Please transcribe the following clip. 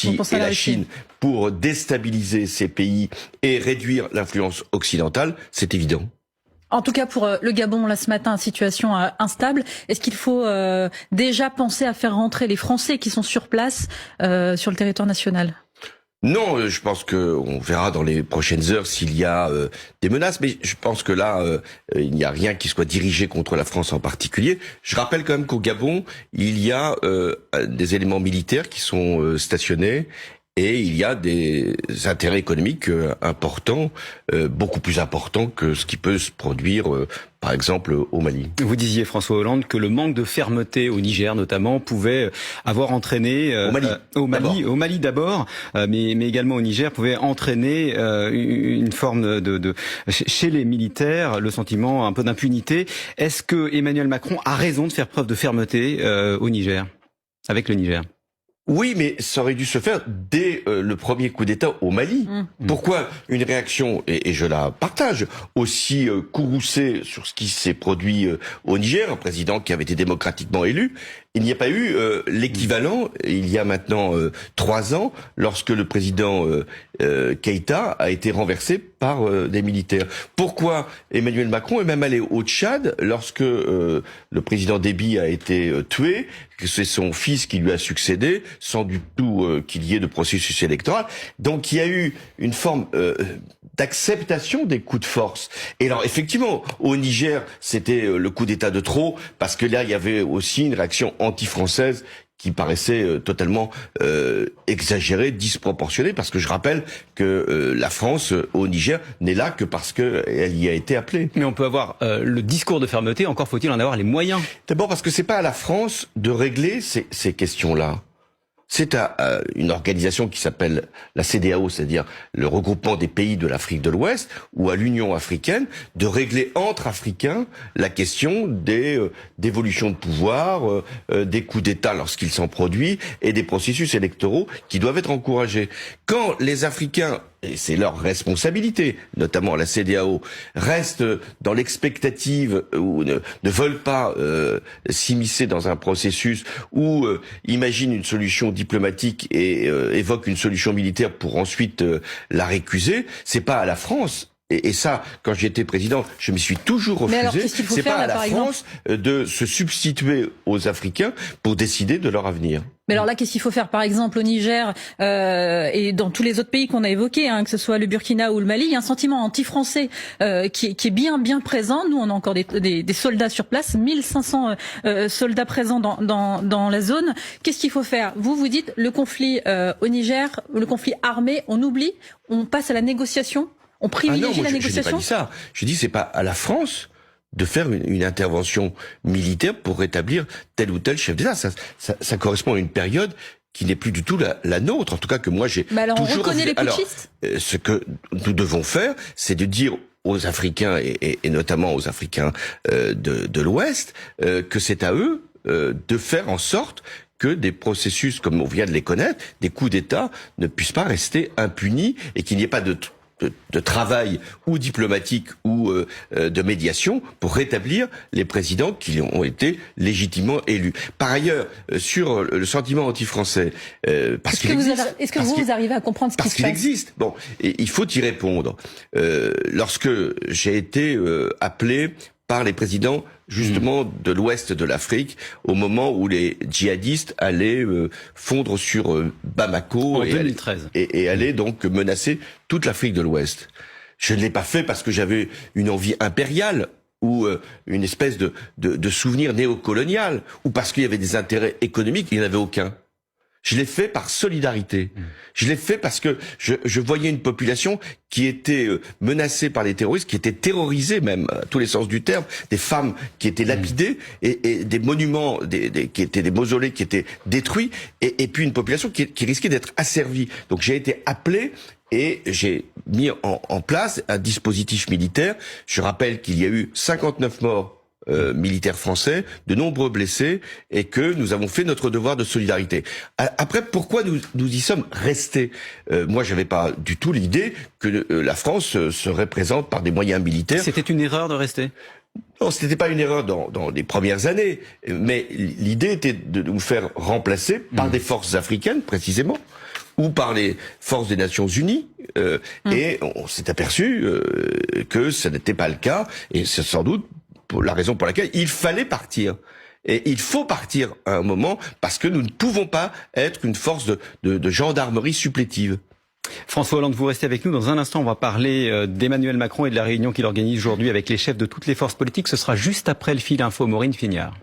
Russie et la Chine pour déstabiliser ces pays et réduire l'influence occidentale, c'est évident. En tout cas, pour le Gabon, là, ce matin, situation instable. Est-ce qu'il faut déjà penser à faire rentrer les Français qui sont sur place sur le territoire national ? Non, je pense qu'on verra dans les prochaines heures s'il y a des menaces, mais je pense que là, il n'y a rien qui soit dirigé contre la France en particulier. Je rappelle quand même qu'au Gabon, il y a des éléments militaires qui sont stationnés. Et il y a des intérêts économiques importants, beaucoup plus importants que ce qui peut se produire, par exemple, au Mali. Vous disiez, François Hollande, que le manque de fermeté au Niger, notamment, pouvait avoir entraîné... au Mali d'abord, mais également au Niger, pouvait entraîner une forme chez les militaires, le sentiment un peu d'impunité. Est-ce que Emmanuel Macron a raison de faire preuve de fermeté au Niger, avec le Niger ? Oui, mais ça aurait dû se faire dès le premier coup d'État au Mali. Pourquoi une réaction, et je la partage, aussi courroucée sur ce qui s'est produit au Niger, un président qui avait été démocratiquement élu? Il n'y a pas eu l'équivalent, il y a maintenant 3 ans, lorsque le président Keïta a été renversé par des militaires. Pourquoi Emmanuel Macron est même allé au Tchad lorsque le président Déby a été tué, que c'est son fils qui lui a succédé, sans du tout qu'il y ait de processus électoral. Donc il y a eu une forme d'acceptation des coups de force. Et alors effectivement, au Niger, c'était le coup d'État de trop, parce que là, il y avait aussi une réaction anti-française qui paraissait totalement exagérée, disproportionnée, parce que je rappelle que la France, au Niger, n'est là que parce qu'elle y a été appelée. Mais on peut avoir le discours de fermeté, encore faut-il en avoir les moyens. D'abord parce que c'est pas à la France de régler ces questions-là. C'est à une organisation qui s'appelle la CEDEAO, c'est-à-dire le regroupement des pays de l'Afrique de l'Ouest, ou à l'Union africaine, de régler entre Africains la question des d'évolution de pouvoir, des coups d'État lorsqu'ils s'en produisent, et des processus électoraux qui doivent être encouragés. Quand les Africains, et c'est leur responsabilité, notamment la CEDEAO, restent dans l'expectative ou ne veulent pas s'immiscer dans un processus ou imaginent une solution diplomatique et évoquent une solution militaire pour ensuite la récuser, c'est pas à la France. Et ça, quand j'étais président, je m'y suis toujours refusé. C'est pas à la France de se substituer aux Africains pour décider de leur avenir. Mais alors là, qu'est-ce qu'il faut faire, par exemple, au Niger et dans tous les autres pays qu'on a évoqués, que ce soit le Burkina ou le Mali, il y a un sentiment anti-français qui est bien présent. Nous, on a encore des soldats sur place, 1500 soldats présents dans la zone. Qu'est-ce qu'il faut faire? Vous dites le conflit au Niger, le conflit armé, on oublie, on passe à la négociation, on privilégie la négociation. Je n'ai pas dit ça. Je dis c'est pas à la France de faire une intervention militaire pour rétablir tel ou tel chef d'État. Ça correspond à une période qui n'est plus du tout la nôtre, en tout cas que moi j'ai alors toujours... on reconnaît les putschistes. Ce que nous devons faire, c'est de dire aux Africains, et notamment aux Africains de l'Ouest, que c'est à eux de faire en sorte que des processus, comme on vient de les connaître, des coups d'État, ne puissent pas rester impunis et qu'il n'y ait pas de travail ou diplomatique ou de médiation pour rétablir les présidents qui ont été légitimement élus. Par ailleurs, sur le sentiment anti-français, parce qu'il existe... Est-ce que vous arrivez à comprendre ce qui se passe? Parce qu'il existe. Bon, et il faut y répondre. Lorsque j'ai été appelé par les présidents justement de l'ouest de l'Afrique, au moment où les djihadistes allaient fondre sur Bamako en 2013. et allaient donc menacer toute l'Afrique de l'Ouest. Je ne l'ai pas fait parce que j'avais une envie impériale ou une espèce de souvenir néocolonial, ou parce qu'il y avait des intérêts économiques. Il n'y en avait aucun. Je l'ai fait par solidarité. Je l'ai fait parce que je voyais une population qui était menacée par les terroristes, qui était terrorisée même, à tous les sens du terme, des femmes qui étaient lapidées, et des monuments, qui étaient des mausolées qui étaient détruits, et puis une population qui risquait d'être asservie. Donc j'ai été appelé, et j'ai mis en place un dispositif militaire. Je rappelle qu'il y a eu 59 morts militaires français, de nombreux blessés, et que nous avons fait notre devoir de solidarité. Après, pourquoi nous y sommes restés? Moi, j'avais pas du tout l'idée que la France se représente par des moyens militaires. C'était une erreur de rester? Non, c'était pas une erreur dans les premières années, mais l'idée était de nous faire remplacer par des forces africaines, précisément, ou par les forces des Nations Unies. Et on s'est aperçu que ça n'était pas le cas, et c'est sans doute la raison pour laquelle il fallait partir. Et il faut partir à un moment, parce que nous ne pouvons pas être une force de gendarmerie supplétive. François Hollande, vous restez avec nous. Dans un instant, on va parler d'Emmanuel Macron et de la réunion qu'il organise aujourd'hui avec les chefs de toutes les forces politiques. Ce sera juste après le fil info. Maureen Fignard.